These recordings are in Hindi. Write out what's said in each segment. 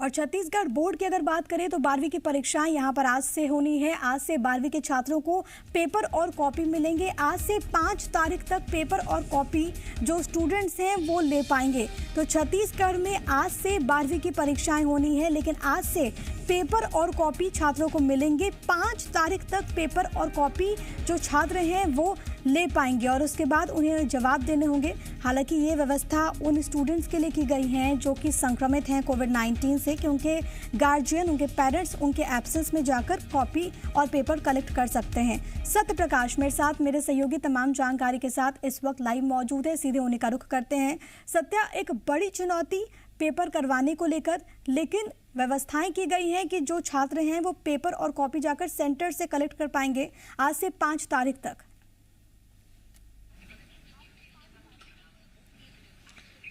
और छत्तीसगढ़ बोर्ड की अगर बात करें तो 12वीं की परीक्षाएं यहां पर आज से होनी है। आज से 12वीं के छात्रों को पेपर और कॉपी मिलेंगे। आज से 5 तारीख तक पेपर और कॉपी जो स्टूडेंट्स हैं वो ले पाएंगे। तो छत्तीसगढ़ में आज से 12वीं की परीक्षाएं होनी है, लेकिन आज से पेपर और कॉपी छात्रों को मिलेंगे। 5 तारीख तक पेपर और कॉपी जो छात्र हैं वो ले पाएंगे और उसके बाद उन्हें जवाब देने होंगे। हालांकि ये व्यवस्था उन स्टूडेंट्स के लिए की गई है जो कि संक्रमित हैं कोविड-19 से, कि उनके गार्जियन, उनके पेरेंट्स उनके एब्सेंस में जाकर कॉपी और पेपर कलेक्ट कर सकते हैं। सत्य प्रकाश मेरे साथ, मेरे सहयोगी तमाम जानकारी के साथ इस वक्त लाइव मौजूद है। सीधे उन्हीं का रुख करते हैं। सत्या, एक बड़ी चुनौती पेपर करवाने को लेकर, लेकिन व्यवस्थाएं की गई हैं कि जो छात्र हैं वो पेपर और कॉपी जाकर सेंटर से कलेक्ट कर पाएंगे आज से 5 तारीख तक।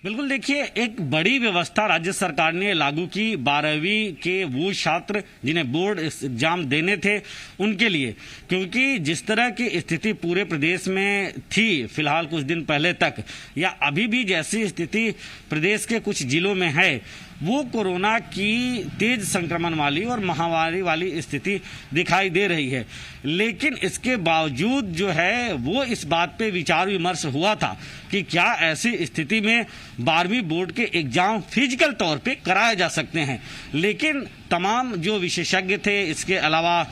बिल्कुल, देखिए, एक बड़ी व्यवस्था राज्य सरकार ने लागू की 12वीं के वो छात्र जिन्हें बोर्ड एग्जाम देने थे उनके लिए, क्योंकि जिस तरह की स्थिति पूरे प्रदेश में थी फिलहाल कुछ दिन पहले तक, या अभी भी जैसी स्थिति प्रदेश के कुछ जिलों में है, वो कोरोना की तेज संक्रमण वाली और महामारी वाली स्थिति दिखाई दे रही है। लेकिन इसके बावजूद जो है वो इस बात पे विचार विमर्श हुआ था कि क्या ऐसी स्थिति में 12वीं बोर्ड के एग्जाम फिजिकल तौर पे कराए जा सकते हैं। लेकिन तमाम जो विशेषज्ञ थे, इसके अलावा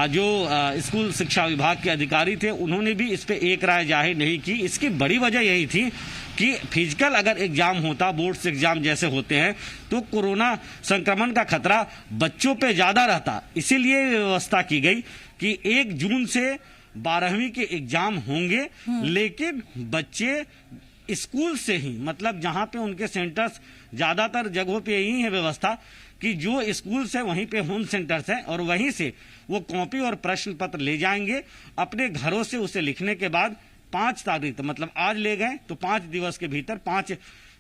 जो स्कूल शिक्षा विभाग के अधिकारी थे, उन्होंने भी इस पे एक राय जाहिर नहीं की। इसकी बड़ी वजह यही थी कि फिजिकल अगर एग्जाम होता, बोर्ड्स एग्जाम जैसे होते हैं, तो कोरोना संक्रमण का खतरा बच्चों पे ज्यादा रहता। इसीलिए व्यवस्था की गई कि 1 जून से 12वीं के एग्जाम होंगे, लेकिन बच्चे स्कूल से ही, मतलब जहां पे उनके सेंटर्स, ज्यादातर जगहों पे यही है व्यवस्था कि जो स्कूल से वहीं पे होम सेंटर्स हैं और वहीं से वो कॉपी और प्रश्न पत्र ले जाएंगे अपने घरों से। उसे लिखने के बाद 5 तारीख, मतलब आज ले गए तो 5 दिवस के भीतर 5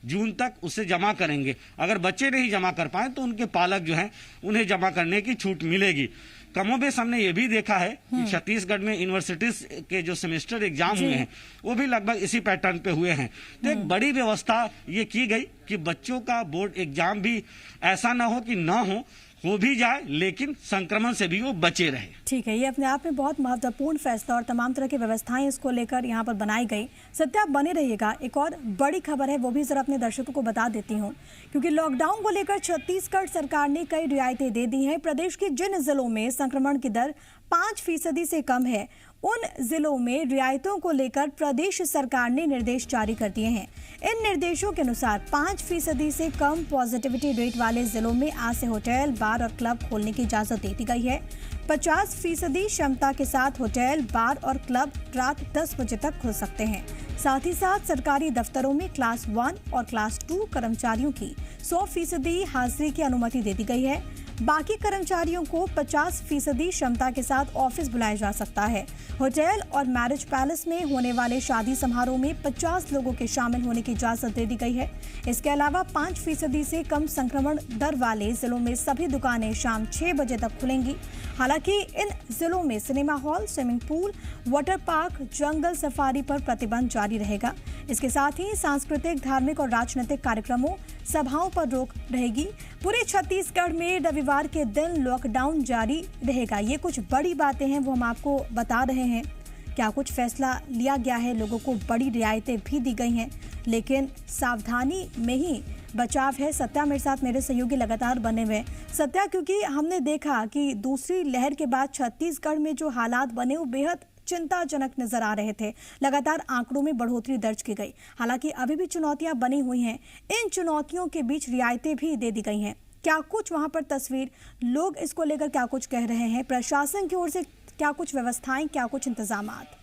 जून तक उसे जमा करेंगे। अगर बच्चे नहीं जमा कर पाए तो उनके पालक जो हैं उन्हें जमा करने की छूट मिलेगी। कमोबेश हमने ये भी देखा है कि छत्तीसगढ़ में यूनिवर्सिटीज के जो सेमेस्टर एग्जाम हुए हैं वो भी लगभग इसी पैटर्न पे हुए हैं। तो एक बड़ी व्यवस्था ये की गई कि बच्चों का बोर्ड एग्जाम भी ऐसा ना हो कि ना हो भी जाए, लेकिन संक्रमण से भी वो बचे रहे। ठीक है, ये अपने आप में बहुत महत्वपूर्ण फैसला और तमाम तरह की व्यवस्थाएं इसको लेकर यहाँ पर बनाई गई। सत्य, आप बने रहिएगा। एक और बड़ी खबर है, वो भी जरा अपने दर्शकों को बता देती हूँ, क्योंकि लॉकडाउन को लेकर छत्तीसगढ़ सरकार ने कई रियायतें दे दी हैं। प्रदेश के जिन जिलों में संक्रमण की दर 5% से कम है, उन जिलों में रियायतों को लेकर प्रदेश सरकार ने निर्देश जारी कर दिए हैं। इन निर्देशों के अनुसार 5% से कम पॉजिटिविटी रेट वाले जिलों में आज से होटल, बार और क्लब खोलने की इजाजत दे दी गई है। 50% क्षमता के साथ होटल, बार और क्लब रात 10 बजे तक खुल सकते हैं। साथ ही साथ सरकारी दफ्तरों में क्लास 1 और क्लास 2 कर्मचारियों की 100% हाजिरी की अनुमति दे दी गई है। बाकी कर्मचारियों को 50% क्षमता के साथ ऑफिस बुलाया जा सकता है। होटल और मैरिज पैलेस में होने वाले शादी समारोह में 50 लोगों के शामिल होने की इजाजत दे दी गई है। इसके अलावा 5% से कम संक्रमण दर वाले जिलों में सभी दुकानें शाम 6 बजे तक खुलेंगी। हालांकि इन जिलों में cinema hall, swimming pool, water park, jungle safari पर प्रतिबंध जारी रहेगा। इसके साथ ही सांस्कृतिक, धार्मिक और राजनीतिक कार्यक्रमों, सभाओं पर रोक रहेगी। पूरे छत्तीसगढ़ में रविवार के दिन लॉकडाउन जारी रहेगा। ये कुछ बड़ी बातें हैं, वो हम आपको बता रहे हैं। क्या कुछ फैसला लिया गया है, लोगों को बड़ी रियायतें भी दी गई हैं, लेकिन सावधानी में ही बचाव है। सत्या मेरे साथ, मेरे सहयोगी लगातार बने हुए। सत्या, क्योंकि हमने देखा कि दूसरी लहर के बाद छत्तीसगढ़ में जो हालात बने वो बेहद चिंताजनक नजर आ रहे थे। लगातार आंकड़ों में बढ़ोतरी दर्ज की गई। हालांकि अभी भी चुनौतियां बनी हुई हैं। इन चुनौतियों के बीच रियायतें भी दे दी गई हैं। क्या कुछ वहां पर तस्वीर, लोग इसको लेकर क्या कुछ कह रहे हैं, प्रशासन की ओर से क्या कुछ व्यवस्थाएं, क्या कुछ इंतजामात?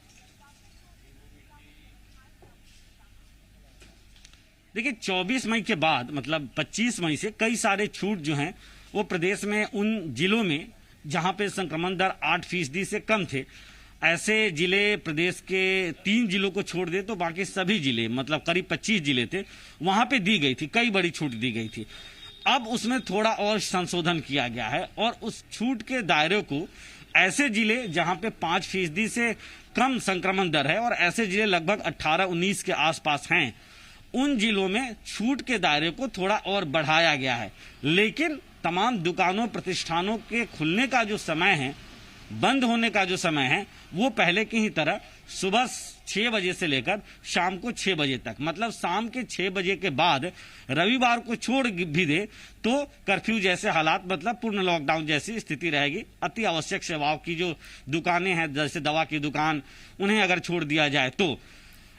देखिए, 24 मई के बाद, मतलब 25 मई से कई सारे छूट जो हैं वो प्रदेश में उन जिलों में जहां पे संक्रमण दर 8% से कम थे, ऐसे जिले प्रदेश के 3 जिलों को छोड़ दे तो बाकी सभी जिले, मतलब करीब 25 जिले थे, वहां पे दी गई थी, कई बड़ी छूट दी गई थी। अब उसमें थोड़ा और संशोधन किया गया है और उस छूट के दायरे को ऐसे जिले जहां पे 5% से कम संक्रमण दर है और ऐसे जिले लगभग 18-19 के आसपास हैं, उन जिलों में छूट के दायरे को थोड़ा और बढ़ाया गया है। लेकिन तमाम दुकानों प्रतिष्ठानों के खुलने का जो समय है, बंद होने का जो समय है, वो पहले की ही तरह सुबह 6 बजे से लेकर शाम को 6 बजे तक, मतलब शाम के 6 बजे के बाद रविवार को छोड़ भी दे तो कर्फ्यू जैसे हालात, मतलब पूर्ण लॉकडाउन जैसी स्थिति रहेगी। अति आवश्यक सेवाओं की जो दुकानें हैं, जैसे दवा की दुकान, उन्हें अगर छोड़ दिया जाए तो।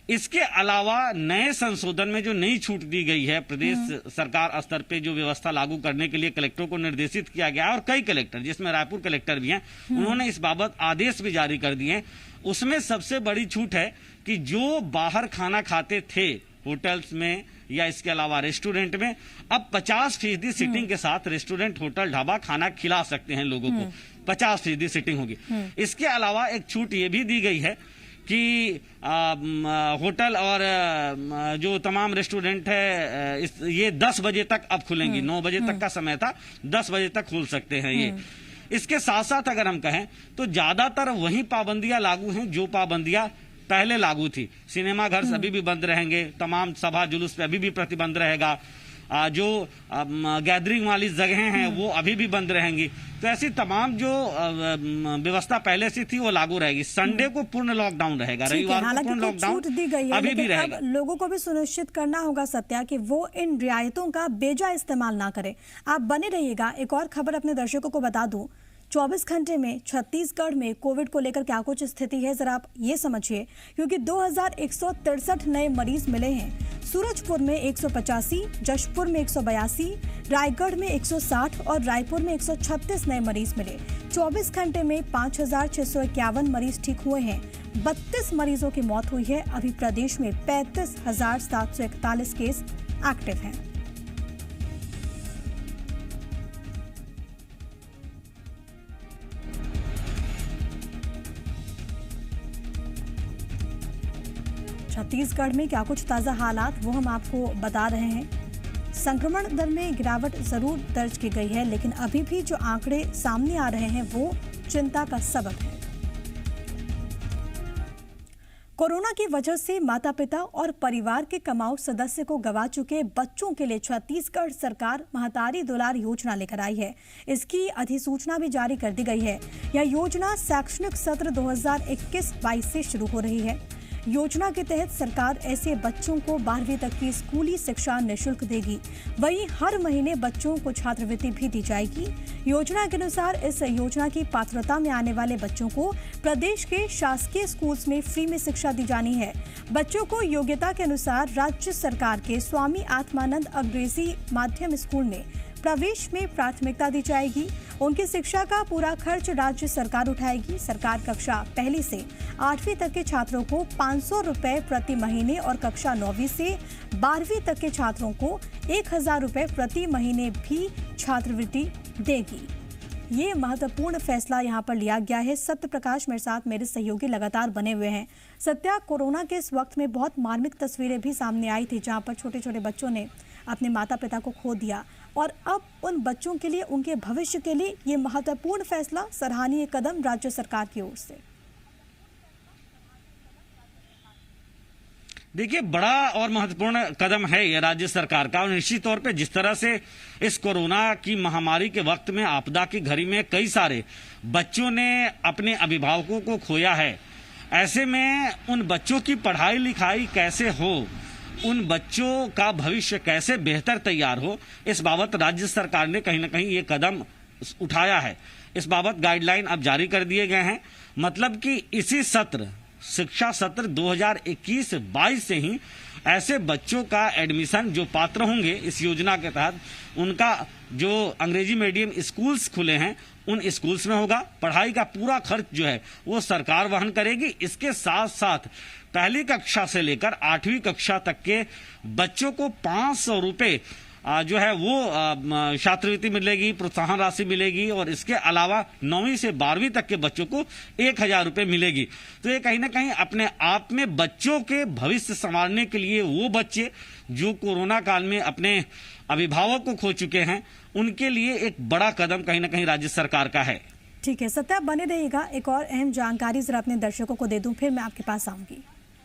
इसके अलावा नए संशोधन में जो नई छूट दी गई है, प्रदेश सरकार स्तर पे जो व्यवस्था लागू करने के लिए कलेक्टरों को निर्देशित किया गया है, और कई कलेक्टर, जिसमें रायपुर कलेक्टर भी हैं, उन्होंने इस बाबत आदेश भी जारी कर दिए हैं। उसमें सबसे बड़ी छूट है कि जो बाहर खाना खाते थे होटल्स में या इसके अलावा रेस्टोरेंट में, अब 50% सीटिंग के साथ रेस्टोरेंट, होटल, ढाबा खाना खिला सकते हैं लोगों को। 50% सीटिंग होगी। इसके अलावा एक छूट ये भी दी गई है कि होटल और जो तमाम रेस्टोरेंट है, ये 10 बजे तक अब खुलेंगी। 9 बजे तक का समय था, 10 बजे तक खुल सकते हैं ये। इसके साथ साथ अगर हम कहें तो ज्यादातर वही पाबंदियां लागू हैं जो पाबंदियां पहले लागू थी। सिनेमा घर अभी भी बंद रहेंगे, तमाम सभा जुलूस पे अभी भी प्रतिबंध रहेगा, जो गैदरिंग वाली जगहें हैं वो अभी भी बंद रहेंगी। तो ऐसी तमाम जो व्यवस्था पहले से थी वो लागू रहेगी। संडे को पूर्ण लॉकडाउन रहेगा, रविवार को पूर्ण लॉकडाउन दी गई है, अभी भी रहेगा। अब लोगों को भी सुनिश्चित करना होगा सत्या कि वो इन रियायतों का बेजा इस्तेमाल ना करें। आप बने रहिएगा। एक और खबर अपने दर्शकों को बता दूं, 24 घंटे में छत्तीसगढ़ में कोविड को लेकर क्या कुछ स्थिति है, जरा आप ये समझिए। क्योंकि 2163 नए मरीज मिले हैं। सूरजपुर में 185, जशपुर में 182, रायगढ़ में 160 और रायपुर में 136 नए मरीज मिले। 24 घंटे में 5651 मरीज ठीक हुए हैं। 32 मरीजों की मौत हुई है। अभी प्रदेश में 35,741 केस एक्टिव हैं। छत्तीसगढ़ में क्या कुछ ताज़ा हालात वो हम आपको बता रहे हैं। संक्रमण दर में गिरावट जरूर दर्ज की गई है, लेकिन अभी भी जो आंकड़े सामने आ रहे हैं वो चिंता का सबब है। कोरोना की वजह से माता पिता और परिवार के कमाऊ सदस्य को गवा चुके बच्चों के लिए छत्तीसगढ़ सरकार महतारी दुलार योजना लेकर आई है। इसकी अधिसूचना भी जारी कर दी गई है। यह योजना शैक्षणिक सत्र 2021-22 से शुरू हो रही है। योजना के तहत सरकार ऐसे बच्चों को 12वीं तक की स्कूली शिक्षा निःशुल्क देगी। वहीं हर महीने बच्चों को छात्रवृत्ति भी दी जाएगी। योजना के अनुसार इस योजना की पात्रता में आने वाले बच्चों को प्रदेश के शासकीय स्कूल्स में फ्री में शिक्षा दी जानी है। बच्चों को योग्यता के अनुसार राज्य सरकार के स्वामी आत्मानंद अंग्रेजी माध्यम स्कूल में प्रवेश में प्राथमिकता दी जाएगी। उनकी शिक्षा का पूरा खर्च राज्य सरकार उठाएगी। सरकार कक्षा 1 से 8वीं तक के छात्रों को 500 रुपए प्रति महीने और कक्षा 9वीं से 12वीं तक के छात्रों को 1000 रुपए प्रति महीने भी छात्रवृत्ति देगी। ये महत्वपूर्ण फैसला यहाँ पर लिया गया है। सत्य प्रकाश मेरे साथ, मेरे सहयोगी लगातार बने हुए हैं। सत्या, कोरोना के इस वक्त में बहुत मार्मिक तस्वीरें भी सामने आई थी, जहाँ पर छोटे छोटे बच्चों ने अपने माता पिता को खो दिया, और अब उन बच्चों के लिए, उनके भविष्य के लिए ये महत्वपूर्ण फैसला, सराहनीय कदम राज्य सरकार की ओर से। देखिए, बड़ा और महत्वपूर्ण कदम है ये राज्य सरकार का। और निश्चित तौर पे जिस तरह से इस कोरोना की महामारी के वक्त में, आपदा की घड़ी में कई सारे बच्चों ने अपने अभिभावकों को खोया है, ऐसे में उन बच्चों की पढ़ाई लिखाई कैसे हो, उन बच्चों का भविष्य कैसे बेहतर तैयार हो, इस बाबत राज्य सरकार ने कहीं ना कहीं ये कदम उठाया है। इस बाबत गाइडलाइन अब जारी कर दिए गए हैं। मतलब कि इसी सत्र, शिक्षा सत्र 2021-22 से ही ऐसे बच्चों का एडमिशन जो पात्र होंगे इस योजना के तहत, उनका जो अंग्रेजी मीडियम स्कूल्स खुले हैं उन स्कूल्स में होगा। पढ़ाई का पूरा खर्च जो है वो सरकार वहन करेगी। इसके साथ साथ पहली कक्षा से लेकर 8वीं कक्षा तक के बच्चों को 500 रुपए जो है वो छात्रवृत्ति मिलेगी, प्रोत्साहन राशि मिलेगी, और इसके अलावा 9वीं से 12वीं तक के बच्चों को 1000 रुपए मिलेगी। तो ये कहीं ना कहीं अपने आप में बच्चों के भविष्य संवारने के लिए, वो बच्चे जो कोरोना काल में अपने अभिभावक को खो चुके हैं, उनके लिए एक बड़ा कदम कहीं ना कहीं राज्य सरकार का है। ठीक है सत्या, बने रहिएगा। एक और अहम जानकारी जरा अपने दर्शकों को दे दूं, फिर मैं आपके पास आऊंगी।